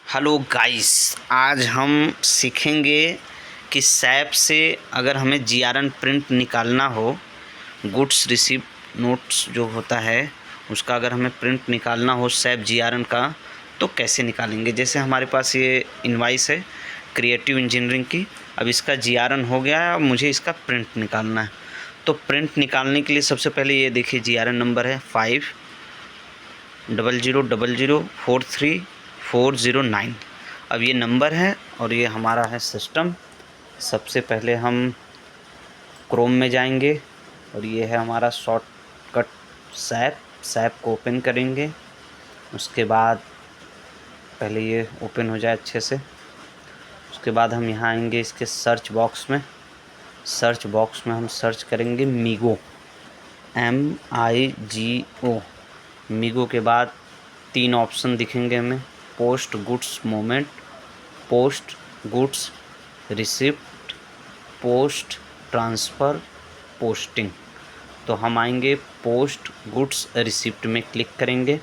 Hello guys, आज हम सीखेंगे कि सैप से अगर हमें जीआरएन प्रिंट निकालना हो, गुड्स रिसीप्ट नोट्स जो होता है उसका अगर हमें प्रिंट निकालना हो सैप जीआरएन का तो कैसे निकालेंगे। जैसे हमारे पास ये इनवाइस है क्रिएटिव इंजीनियरिंग की, अब इसका जीआरएन हो गया है, अब मुझे इसका प्रिंट निकालना है। तो प्रिंट निकालने के लिए सबसे पहले ये देखिए जीआरएन नंबर है 5000043409। अब ये नंबर है और ये हमारा है सिस्टम। सबसे पहले हम क्रोम में जाएंगे और ये है हमारा शॉर्टकट सैप को ओपन करेंगे। उसके बाद पहले ये ओपन हो जाए अच्छे से। उसके बाद हम यहाँ आएंगे इसके सर्च बॉक्स में हम सर्च करेंगे मीगो, MIGO। मीगो के बाद 3 ऑप्शन दिखेंगे हमें, post goods moment, post goods receipt, post transfer, posting. तो हम आएंगे पोस्ट गुड्स रिसिप्ट में क्लिक करेंगे।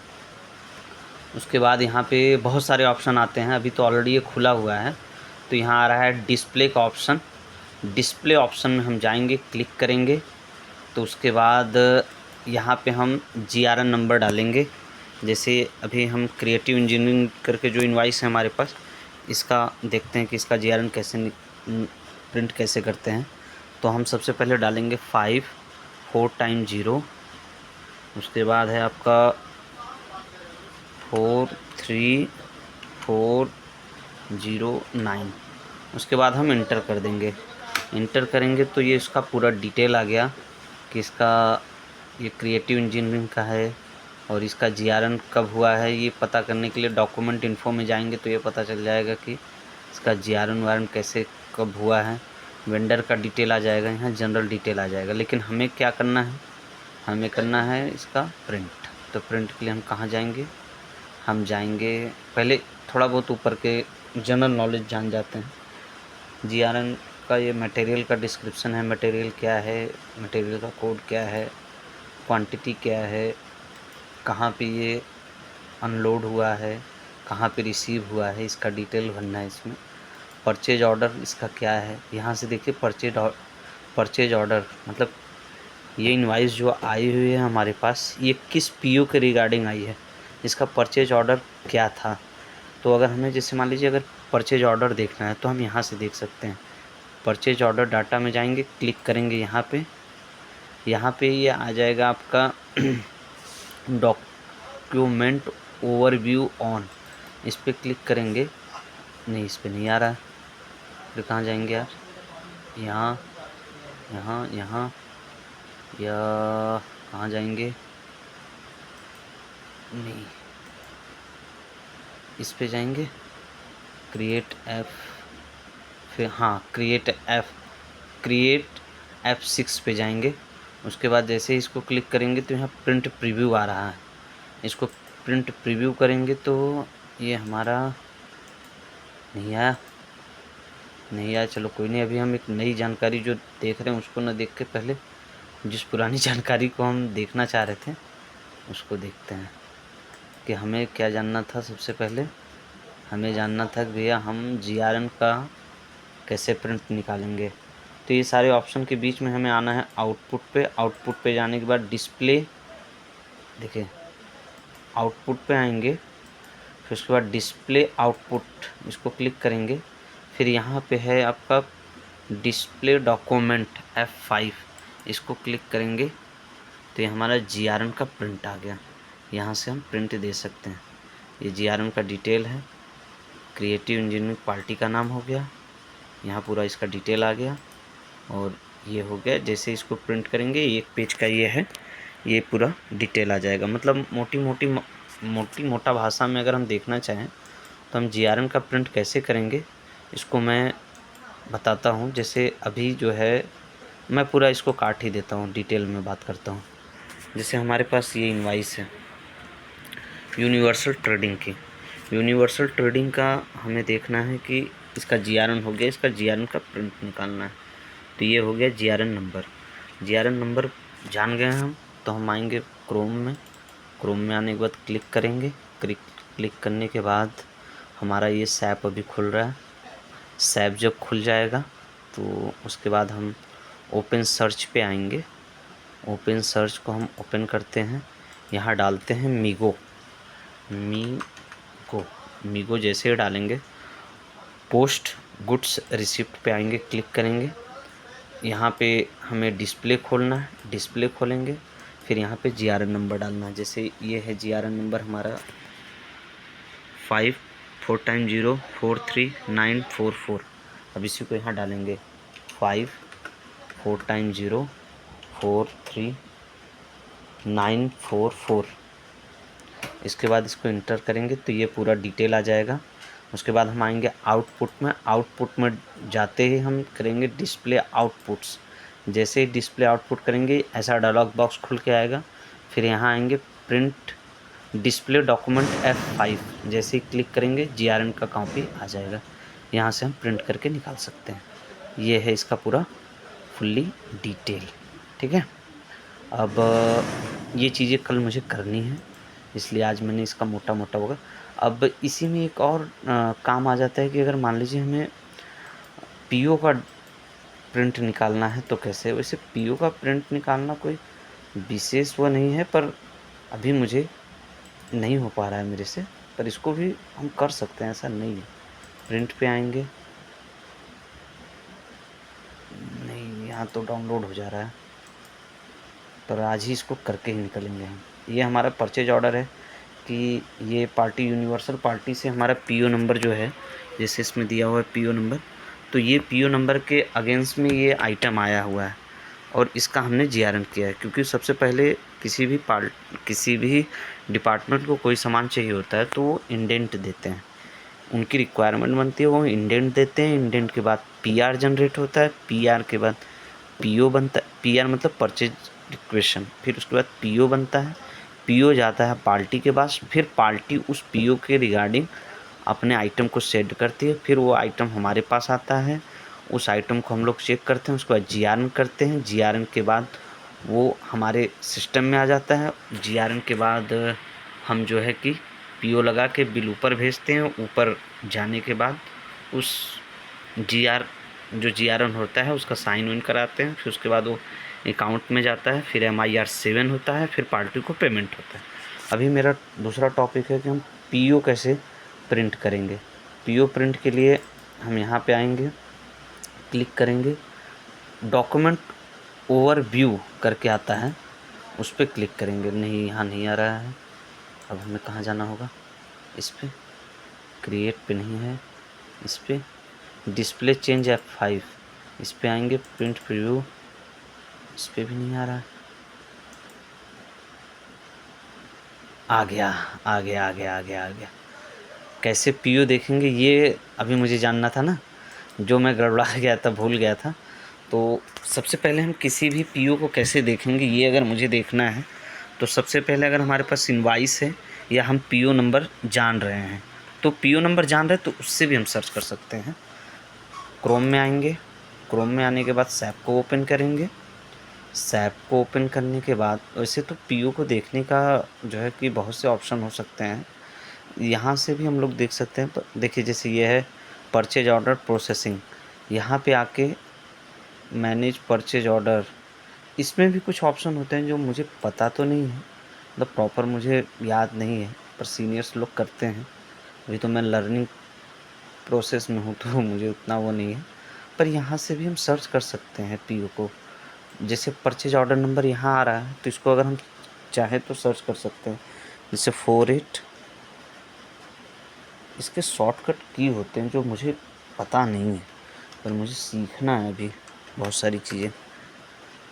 उसके बाद यहाँ पे बहुत सारे ऑप्शन आते हैं, अभी तो ऑलरेडी ये खुला हुआ है। तो यहाँ आ रहा है डिस्प्ले का ऑप्शन, डिस्प्ले ऑप्शन में हम जाएंगे, क्लिक करेंगे। तो उसके बाद यहाँ पे हम जीआरएन नंबर डालेंगे। जैसे अभी हम क्रिएटिव इंजीनियरिंग करके जो इनवाइस है हमारे पास, इसका देखते हैं कि इसका जीआरएन कैसे प्रिंट कैसे करते हैं। तो हम सबसे पहले डालेंगे 5 4 टाइम 0। उसके बाद है आपका 43409। उसके बाद हम इंटर कर देंगे। इंटर करेंगे तो ये इसका पूरा डिटेल आ गया कि इसका ये क्रिएटिव इंजीनियरिंग का है और इसका जीआरएन कब हुआ है। ये पता करने के लिए डॉक्यूमेंट इन्फो में जाएंगे तो ये पता चल जाएगा कि इसका जीआरएन वारन कैसे कब हुआ है। वेंडर का डिटेल आ जाएगा, यहाँ जनरल डिटेल आ जाएगा। लेकिन हमें क्या करना है, हमें करना है इसका प्रिंट। तो प्रिंट के लिए हम कहाँ जाएंगे, हम जाएंगे पहले थोड़ा बहुत ऊपर के जनरल नॉलेज जान जाते हैं। जीआरएन का ये मटेरियल का डिस्क्रिप्शन है, मटेरियल क्या है, मटेरियल का कोड क्या है, क्वांटिटी क्या है, कहाँ पे ये अनलोड हुआ है, कहाँ पे रिसीव हुआ है, इसका डिटेल भरना है इसमें। परचेज ऑर्डर इसका क्या है, यहाँ से देखिए परचेज ऑर्डर मतलब ये इनवाइस जो आई हुई है हमारे पास, ये किस पीओ के रिगार्डिंग आई है, इसका परचेज ऑर्डर क्या था। तो अगर हमें जैसे मान लीजिए अगर परचेज ऑर्डर देखना है तो हम यहाँ से देख सकते हैं। परचेज ऑर्डर डाटा में जाएंगे, क्लिक करेंगे यहाँ पे ये आ जाएगा आपका डॉक्यूमेंट ओवरव्यू ऑन। इस पर क्लिक करेंगे, नहीं इस पर नहीं आ रहा है। फिर कहाँ जाएंगे यार, यहाँ या कहाँ जाएंगे, नहीं इस पे जाएंगे क्रिएट ऐप, फिर हाँ क्रिएट F6 पे जाएंगे। उसके बाद जैसे ही इसको क्लिक करेंगे तो यहाँ प्रिंट प्रीव्यू आ रहा है। इसको प्रिंट प्रीव्यू करेंगे तो ये हमारा नहीं आया। चलो कोई नहीं, अभी हम एक नई जानकारी जो देख रहे हैं उसको ना देख के पहले जिस पुरानी जानकारी को हम देखना चाह रहे थे उसको देखते हैं कि हमें क्या जानना था। सबसे पहले हमें जानना था कि भैया हम जीआरएन का कैसे प्रिंट निकालेंगे। तो ये सारे ऑप्शन के बीच में हमें आना है आउटपुट पे जाने के बाद डिस्प्ले, देखिए आउटपुट पे आएंगे, फिर उसके बाद डिस्प्ले आउटपुट, इसको क्लिक करेंगे। फिर यहाँ पे है आपका डिस्प्ले डॉक्यूमेंट F5, इसको क्लिक करेंगे तो ये हमारा जीआरएन का प्रिंट आ गया। यहाँ से हम प्रिंट दे सकते हैं। ये जीआरएन का डिटेल है, क्रिएटिव इंजीनियरिंग पार्टी का नाम हो गया, यहाँ पूरा इसका डिटेल आ गया और ये हो गया। जैसे इसको प्रिंट करेंगे, एक पेज का ये है, ये पूरा डिटेल आ जाएगा। मतलब मोटा भाषा में अगर हम देखना चाहें तो हम जीआरएन का प्रिंट कैसे करेंगे इसको मैं बताता हूँ। जैसे अभी जो है मैं पूरा इसको काट ही देता हूँ, डिटेल में बात करता हूँ। जैसे हमारे पास ये इनवाइस है यूनिवर्सल ट्रेडिंग की, यूनिवर्सल ट्रेडिंग का हमें देखना है कि इसका जीआरएन हो गया, इसका जीआरएन का प्रिंट निकालना है। तो ये हो गया जीआरएन नंबर जान गए हम। तो हम आएंगे क्रोम में आने के बाद क्लिक करेंगे। क्लिक करने के बाद हमारा ये सैप अभी खुल रहा है। सैप जब खुल जाएगा तो उसके बाद हम ओपन सर्च पे आएंगे। ओपन सर्च को हम ओपन करते हैं, यहाँ डालते हैं मीगो। मीगो जैसे ही डालेंगे पोस्ट गुड्स रिसिप्ट पे आएंगे, क्लिक करेंगे। यहाँ पे हमें डिस्प्ले खोलना है, डिस्प्ले खोलेंगे, फिर यहाँ पे GRN नंबर डालना है। जैसे ये है GRN नंबर हमारा 5 4 0 4 3 9 4 4। अब इसी को यहाँ डालेंगे 5 4 0 4 3 9 4 4। इसके बाद इसको इंटर करेंगे तो ये पूरा डिटेल आ जाएगा। उसके बाद हम आएंगे आउटपुट में। आउटपुट में जाते ही हम करेंगे डिस्प्ले आउटपुट्स। जैसे ही डिस्प्ले आउटपुट करेंगे ऐसा डायलॉग बॉक्स खुल के आएगा। फिर यहाँ आएंगे प्रिंट डिस्प्ले डॉक्यूमेंट F5। जैसे ही क्लिक करेंगे GRN का कॉपी आ जाएगा, यहाँ से हम प्रिंट करके निकाल सकते हैं। ये है इसका पूरा फुल्ली डिटेल, ठीक है। अब ये चीज़ें कल मुझे करनी है, इसलिए आज मैंने इसका मोटा मोटा होगा। अब इसी में एक और काम आ जाता है कि अगर मान लीजिए हमें PO का प्रिंट निकालना है तो कैसे। वैसे PO का प्रिंट निकालना कोई विशेष वो नहीं है, पर अभी मुझे नहीं हो पा रहा है मेरे से, पर इसको भी हम कर सकते हैं, ऐसा नहीं है। प्रिंट पे आएंगे, नहीं यहाँ तो डाउनलोड हो जा रहा है, पर आज ही इसको करके ही निकलेंगे हम। ये हमारा परचेज ऑर्डर है कि ये पार्टी यूनिवर्सल पार्टी से हमारा PO नंबर जो है, जैसे इसमें दिया हुआ है PO नंबर, तो ये PO नंबर के अगेंस्ट में ये आइटम आया हुआ है और इसका हमने GRN किया है। क्योंकि सबसे पहले किसी भी डिपार्टमेंट को कोई सामान चाहिए होता है तो वो इंडेंट देते हैं, उनकी रिक्वायरमेंट बनती है, वो इंडेंट देते हैं। इंडेंट के बाद PR जनरेट होता है, PR के बाद PO बनता है। PR मतलब परचेज रिक्वेशन। फिर उसके बाद PO बनता है, PO जाता है पार्टी के पास, फिर पार्टी उस PO के रिगार्डिंग अपने आइटम को सेट करती है। फिर वो आइटम हमारे पास आता है, उस आइटम को हम लोग चेक करते हैं, उसके बाद GRN करते हैं। GRN के बाद वो हमारे सिस्टम में आ जाता है। GRN के बाद हम जो है कि PO लगा के बिल ऊपर भेजते हैं। ऊपर जाने के बाद उस जो GRN होता है उसका साइन इन कराते हैं। फिर उसके बाद वो अकाउंट में जाता है, फिर MIR 7 होता है, फिर पार्टी को पेमेंट होता है। अभी मेरा दूसरा टॉपिक है कि हम PO कैसे प्रिंट करेंगे। PO प्रिंट के लिए हम यहाँ पे आएंगे, क्लिक करेंगे, डॉक्यूमेंट ओवरव्यू करके आता है, उस पर क्लिक करेंगे। नहीं, यहाँ नहीं आ रहा है। अब हमें कहाँ जाना होगा, इस पर क्रिएट पे नहीं है, इस पर डिस्प्ले चेंज F5, इस पर आएंगे, प्रिंट प्रीव्यू, इस पर भी नहीं आ रहा है। आ गया। कैसे PO देखेंगे ये अभी मुझे जानना था ना, जो मैं गड़बड़ा गया था, भूल गया था। तो सबसे पहले हम किसी भी PO को कैसे देखेंगे, ये अगर मुझे देखना है तो सबसे पहले अगर हमारे पास इनवाइस है या हम PO नंबर जान रहे हैं, तो PO नंबर जान रहे हैं तो उससे भी हम सर्च कर सकते हैं। क्रोम में आएंगे, क्रोम में आने के बाद सैप को ओपन करेंगे। सैप को ओपन करने के बाद वैसे तो PO को देखने का जो है कि बहुत से ऑप्शन हो सकते हैं, यहाँ से भी हम लोग देख सकते हैं। देखिए जैसे ये है परचेज ऑर्डर प्रोसेसिंग, यहाँ पे आके मैनेज परचेज ऑर्डर, इसमें भी कुछ ऑप्शन होते हैं जो मुझे पता तो नहीं है, मतलब प्रॉपर मुझे याद नहीं है, पर सीनियर्स लोग करते हैं। अभी तो मैं लर्निंग प्रोसेस में हूँ तो मुझे उतना वो नहीं है, पर यहाँ से भी हम सर्च कर सकते हैं PO को। जैसे परचेज ऑर्डर नंबर यहाँ आ रहा है तो इसको अगर हम चाहे तो सर्च कर सकते हैं, जैसे 48। इसके शॉर्टकट की होते हैं जो मुझे पता नहीं है, पर मुझे सीखना है अभी बहुत सारी चीज़ें।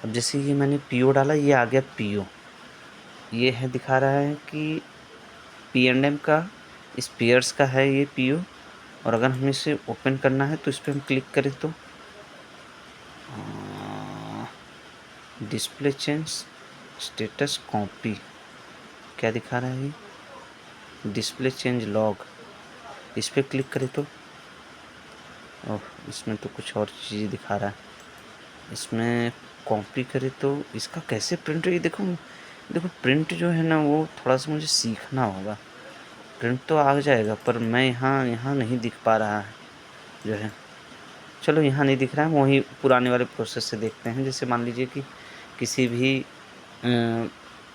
अब जैसे ये मैंने PO डाला, ये आ गया PO, ये है दिखा रहा है कि P&M का स्पेयर्स का है ये PO। और अगर हमें इसे ओपन करना है तो इस पर हम क्लिक करें तो डिस्प्ले चेंज स्टेटस कॉपी, क्या दिखा रहा है ये, डिस्प्ले चेंज लॉग, इस पर क्लिक करें तो ओह, इसमें तो कुछ और चीज़ दिखा रहा है। इसमें कॉपी करें तो इसका कैसे प्रिंट, ये देखो प्रिंट जो है ना वो थोड़ा सा मुझे सीखना होगा। प्रिंट तो आ जाएगा, पर मैं यहाँ नहीं दिख पा रहा है जो है। चलो यहाँ नहीं दिख रहा है, वहीं पुराने वाले प्रोसेस से देखते हैं। जैसे मान लीजिए कि किसी भी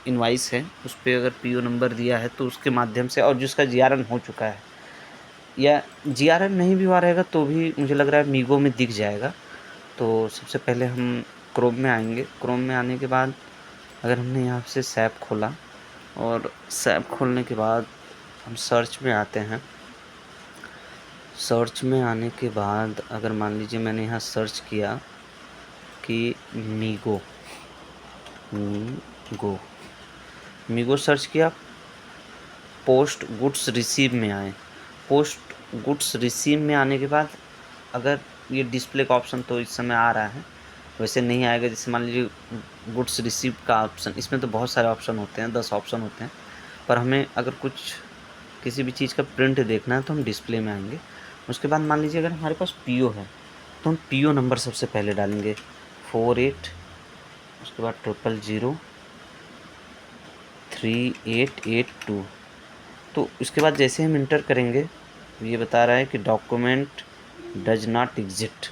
इनवाइस है, उस पर अगर पीओ नंबर दिया है तो उसके माध्यम से, और जिसका जीआरएन हो चुका है या जीआरएन नहीं भी हुआ रहेगा तो भी मुझे लग रहा है मीगो में दिख जाएगा। तो सबसे पहले हम क्रोम में आएंगे। क्रोम में आने के बाद अगर हमने यहाँ से सैप खोला, और सैप खोलने के बाद हम सर्च में आते हैं। सर्च में आने के बाद अगर मान लीजिए मैंने यहाँ सर्च किया कि मीगो मीगो सर्च किया, पोस्ट गुड्स रिसीव में आए। पोस्ट गुड्स रिसीव में आने के बाद अगर ये डिस्प्ले का ऑप्शन तो इस समय आ रहा है, वैसे नहीं आएगा। जैसे मान लीजिए गुड्स रिसीव का ऑप्शन, इसमें तो बहुत सारे ऑप्शन होते हैं, 10 ऑप्शन होते हैं, पर हमें अगर कुछ किसी भी चीज़ का प्रिंट देखना है तो हम डिस्प्ले में आएंगे। उसके बाद मान लीजिए अगर हमारे पास पीओ है तो हम पीओ नंबर सबसे पहले डालेंगे 48, उसके बाद 0003882। तो उसके बाद जैसे हम इंटर करेंगे, ये बता रहा है कि डॉक्यूमेंट डज नॉट एग्जिस्ट,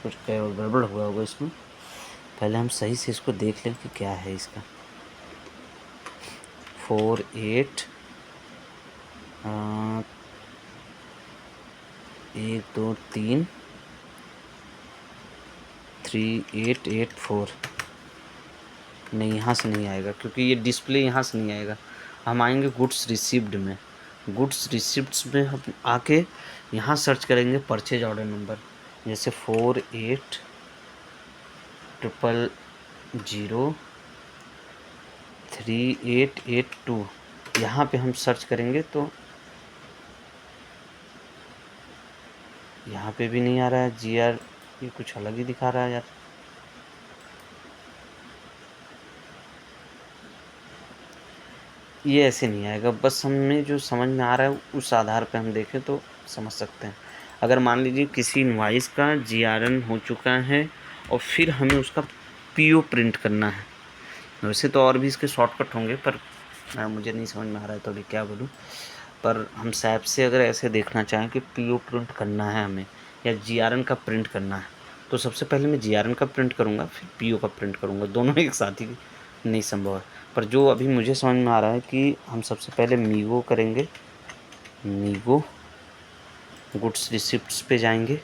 कुछ गड़बड़ हुआ होगा इसमें। पहले हम सही से इसको देख लें कि क्या है इसका। 48 1 2 3 3884 नहीं, यहाँ से नहीं आएगा क्योंकि ये डिस्प्ले यहाँ से नहीं आएगा। हम आएंगे गुड्स रिसीव्ड में। गुड्स रिसिप्ट्स में हम आके यहाँ सर्च करेंगे परचेज ऑर्डर नंबर, जैसे 4800038882। यहाँ पे हम सर्च करेंगे तो यहाँ पे भी नहीं आ रहा है जीआर, ये कुछ अलग ही दिखा रहा है यार। ये ऐसे नहीं आएगा। बस हमें जो समझ में आ रहा है उस आधार पे हम देखें तो समझ सकते हैं। अगर मान लीजिए किसी इनवाइस का जीआरएन हो चुका है और फिर हमें उसका पीओ प्रिंट करना है, वैसे तो और भी इसके शॉर्टकट होंगे, पर मुझे नहीं समझ में आ रहा है तो अभी क्या बोलूँ। पर हम सैप से अगर ऐसे देखना चाहें कि पीओ प्रिंट करना है हमें या जीआरएन का प्रिंट करना है, तो सबसे पहले मैं जीआरएन का प्रिंट करूँगा, फिर पीओ का प्रिंट करूँगा। दोनों एक साथ ही नहीं संभव है। पर जो अभी मुझे समझ में आ रहा है कि हम सबसे पहले मीगो करेंगे। मीगो गुड्स रिसिप्ट्स पे जाएंगे,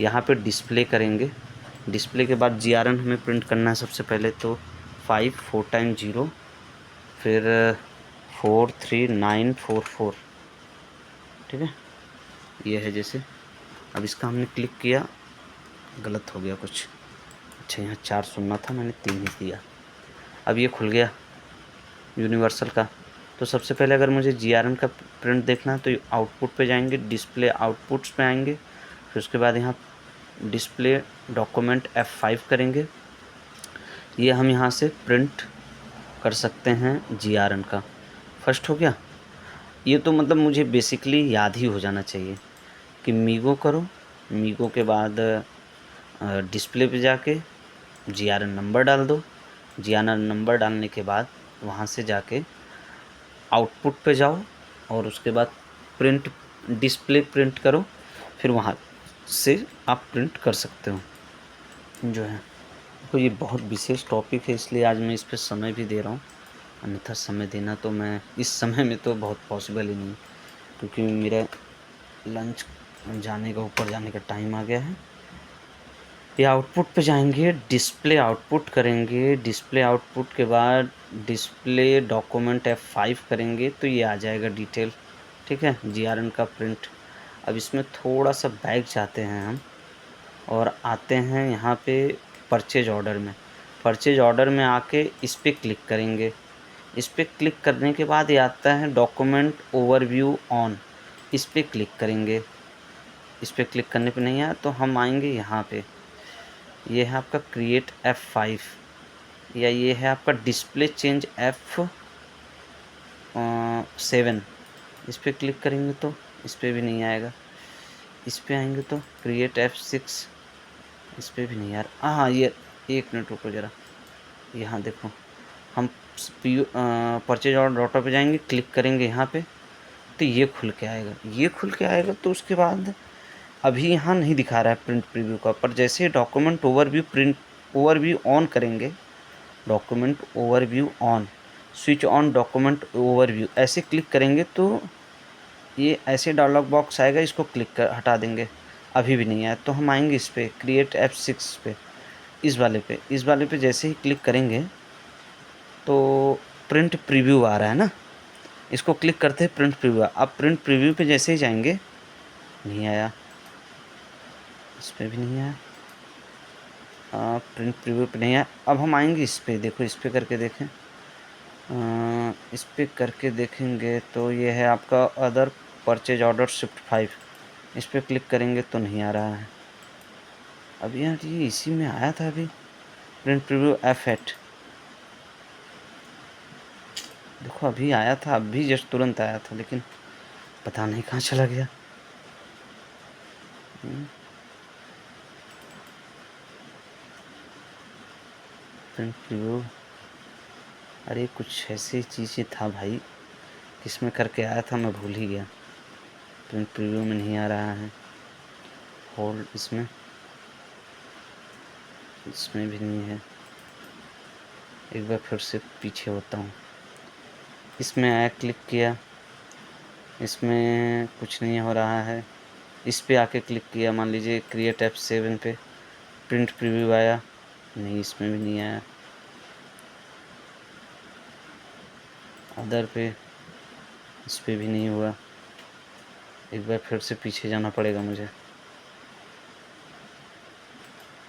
यहाँ पे डिस्प्ले करेंगे। डिस्प्ले के बाद जीआरएन हमें प्रिंट करना है सबसे पहले, तो 5 4 टाइम 0 फिर 43944, ठीक है। ये है जैसे। अब इसका हमने क्लिक किया, गलत हो गया कुछ। अच्छा, यहाँ 4 सुनना था, मैंने 3 ही दिया। अब ये खुल गया यूनिवर्सल का। तो सबसे पहले अगर मुझे जीआरएन का प्रिंट देखना है तो आउटपुट पे जाएंगे, डिस्प्ले आउटपुट्स पे आएंगे, फिर उसके बाद यहाँ डिस्प्ले डॉक्यूमेंट F5 करेंगे। ये हम यहाँ से प्रिंट कर सकते हैं जीआरएन का। फर्स्ट हो गया। ये तो मतलब मुझे बेसिकली याद ही हो जाना चाहिए कि मीगो करो, मीगो के बाद डिस्प्ले पे जाके जीआरएन नंबर डाल दो। जीआरएन नंबर डालने के बाद वहाँ से जाके आउटपुट पे जाओ और उसके बाद प्रिंट डिस्प्ले प्रिंट करो, फिर वहाँ से आप प्रिंट कर सकते हो जो है। तो ये बहुत विशेष टॉपिक है, इसलिए आज मैं इस पर समय भी दे रहा हूँ। अन्यथा समय देना तो मैं इस समय में तो बहुत पॉसिबल ही नहीं, क्योंकि मेरा लंच जाने का, ऊपर जाने का टाइम आ गया है। ये आउटपुट पे जाएंगे, डिस्प्ले आउटपुट करेंगे, डिस्प्ले आउटपुट के बाद डिस्प्ले डॉक्यूमेंट F5 करेंगे तो ये आ जाएगा डिटेल, ठीक है, जीआरएन का प्रिंट। अब इसमें थोड़ा सा बैक जाते हैं हम और आते हैं यहाँ पे परचेज ऑर्डर में। परचेज ऑर्डर में आके इस पर क्लिक करेंगे। इस पर क्लिक करने के बाद ये आता है डॉक्यूमेंट ओवरव्यू ऑन, इस पर क्लिक करेंगे। इस पर क्लिक करने पे नहीं आया तो हम आएंगे यहाँ पे, ये है आपका क्रिएट F5 या ये है आपका डिस्प्ले चेंज F7। इस पर क्लिक करेंगे तो इस पर भी नहीं आएगा। इस पर आएंगे तो क्रिएट F6, इस पर भी नहीं यार। हाँ, ये 1 मिनट रुको ज़रा, यहाँ देखो। हम परचेज ऑर्डर डॉटर पे जाएंगे, क्लिक करेंगे यहाँ पे, तो ये खुल के आएगा, ये खुल के आएगा। तो उसके बाद अभी यहाँ नहीं दिखा रहा है प्रिंट प्रीव्यू का, पर जैसे document overview print overview on करेंगे, document overview on, switch on document overview ऐसे क्लिक करेंगे तो ये ऐसे डायलॉग बॉक्स आएगा, इसको क्लिक कर हटा देंगे। अभी भी नहीं आया तो हम आएंगे इस पर क्रिएट F6 पे, इस वाले पे जैसे ही क्लिक करेंगे तो प्रिंट प्रीव्यू आ रहा है ना, इसको क्लिक करते हैं प्रिंट प्रीव्यू। अब प्रिंट प्रीव्यू पे जैसे ही जाएंगे, नहीं आया, इस पर भी नहीं आया, प्रिंट प्रीव्यू पे नहीं आया। अब हम आएंगे इस पर, देखो इस पर करके देखें, इस पर करके देखेंगे तो ये है आपका अदर परचेज ऑर्डर शिफ्ट 5, इस पर क्लिक करेंगे तो नहीं आ रहा है। अब यार ये इसी में आया था अभी, प्रिंट प्रीव्यू F8, देखो अभी आया था, अभी जस्ट तुरंत आया था, लेकिन पता नहीं कहाँ चला गया। प्रिंट प्रीव्यू, अरे कुछ ऐसी चीज़ें था भाई, किसमें करके आया था मैं भूल ही गया। प्रिंट प्रीव्यू में नहीं आ रहा है, होल्ड इसमें भी नहीं है। एक बार फिर से पीछे होता हूँ, इसमें आया, क्लिक किया, इसमें कुछ नहीं हो रहा है। इस पे आके क्लिक किया, मान लीजिए क्रिएट F7 पे, प्रिंट प्रीव्यू आया, नहीं इसमें भी नहीं आया। अदर पे, इस पे भी नहीं हुआ। एक बार फिर से पीछे जाना पड़ेगा मुझे,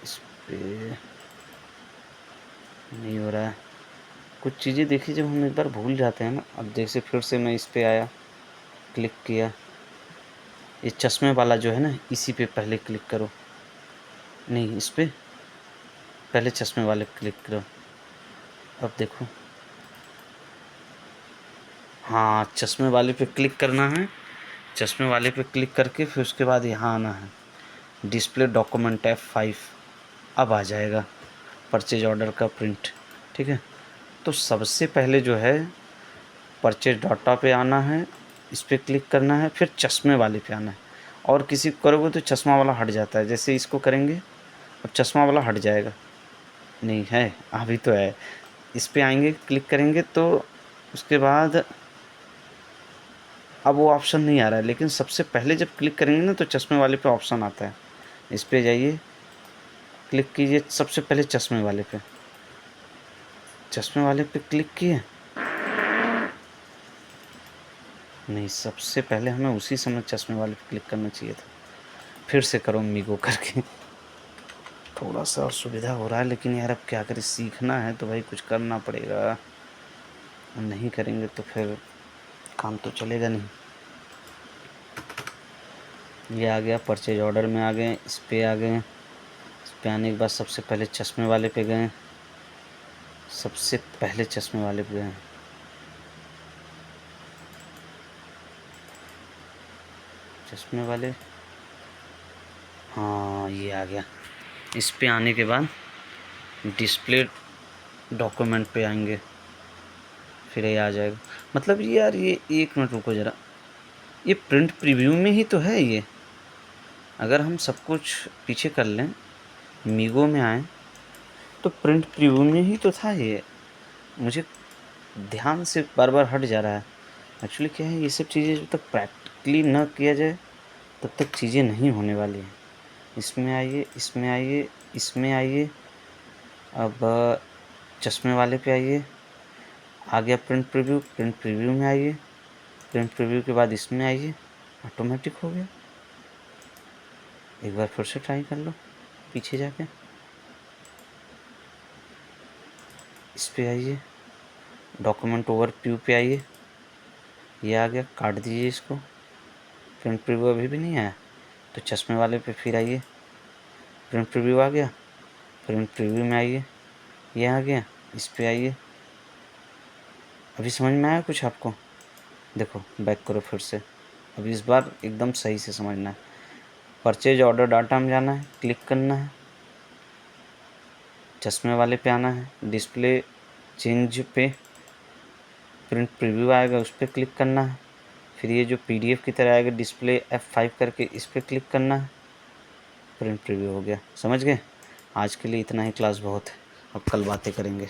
इस पे नहीं हो रहा है। कुछ चीज़ें देखिए जब हम एक बार भूल जाते हैं ना। अब जैसे फिर से मैं इस पे आया, क्लिक किया, ये चश्मे वाला जो है ना, इसी पे पहले क्लिक करो, नहीं इस पे पहले चश्मे वाले क्लिक करो। अब देखो, हाँ चश्मे वाले पे क्लिक करना है, चश्मे वाले पे क्लिक करके फिर उसके बाद यहाँ आना है, डिस्प्ले डॉक्यूमेंट F5, अब आ जाएगा परचेज ऑर्डर का प्रिंट। ठीक है, तो सबसे पहले जो है परचेज डाटा पे आना है, इस पर क्लिक करना है, फिर चश्मे वाले पे आना है। और किसी को करोगे तो चश्मा वाला हट जाता है, जैसे इसको करेंगे अब चश्मा वाला हट जाएगा, नहीं है अभी तो है। इस पे आएंगे, क्लिक करेंगे तो उसके बाद अब वो ऑप्शन नहीं आ रहा है, लेकिन सबसे पहले जब क्लिक करेंगे ना तो चश्मे वाले पे ऑप्शन आता है। इस पे जाइए, क्लिक कीजिए सबसे पहले चश्मे वाले पे, चश्मे वाले पे क्लिक किए, नहीं सबसे पहले हमें उसी समय चश्मे वाले पे क्लिक करना चाहिए था। फिर से करो मीगो करके, थोड़ा सा असुविधा हो रहा है, लेकिन यार अब क्या करें, सीखना है तो भाई कुछ करना पड़ेगा, नहीं करेंगे तो फिर काम तो चलेगा नहीं। ये आ गया, परचेज ऑर्डर में आ गए, इस पे आ गए। इस पे आने के बाद सबसे पहले चश्मे वाले पे गए, सबसे पहले चश्मे वाले पे गए, चश्मे वाले, हाँ ये आ गया। इस पे आने के बाद डिस्प्ले डॉक्यूमेंट पे आएंगे, फिर ये आ जाएगा। मतलब यार ये एक मिनट रुको ज़रा, ये प्रिंट प्रीव्यू में ही तो है ये। अगर हम सब कुछ पीछे कर लें, मीगो में आए तो प्रिंट प्रीव्यू में ही तो था ये, मुझे ध्यान से बार बार हट जा रहा है। एक्चुअली क्या है, ये सब चीज़ें जब तक प्रैक्टिकली न किया जाए तब तक चीज़ें नहीं होने वाली हैं। इसमें आइए, इसमें आइए, इसमें आइए, अब चश्मे वाले पे आइए, आ गया प्रिंट प्रीव्यू, प्रिंट प्रीव्यू में आइए, प्रिंट प्रीव्यू के बाद इसमें आइए, ऑटोमेटिक हो गया। एक बार फिर से ट्राई कर लो पीछे जाके, इस पे आइए, डॉक्यूमेंट ओवरव्यू पे आइए, ये आ गया, काट दीजिए इसको। प्रिंट प्रीव्यू अभी भी नहीं आया तो चश्मे वाले पे फिर आइए, प्रिंट प्रीव्यू आ गया, प्रिंट प्रीव्यू में आइए, ये आ गया, इस पे आइए। अभी समझ में आया कुछ आपको? देखो बैक करो फिर से, अभी इस बार एकदम सही से समझना है। परचेज ऑर्डर डाटा में जाना है, क्लिक करना है, चश्मे वाले पे आना है, डिस्प्ले चेंज पे प्रिंट प्रीव्यू आएगा, उस पर क्लिक करना है, फिर ये जो PDF की तरह आएगा डिस्प्ले F5 करके इस पर क्लिक करना है, प्रिंट प्रीव्यू हो गया। समझ गए? आज के लिए इतना ही, क्लास बहुत है, अब कल बातें करेंगे।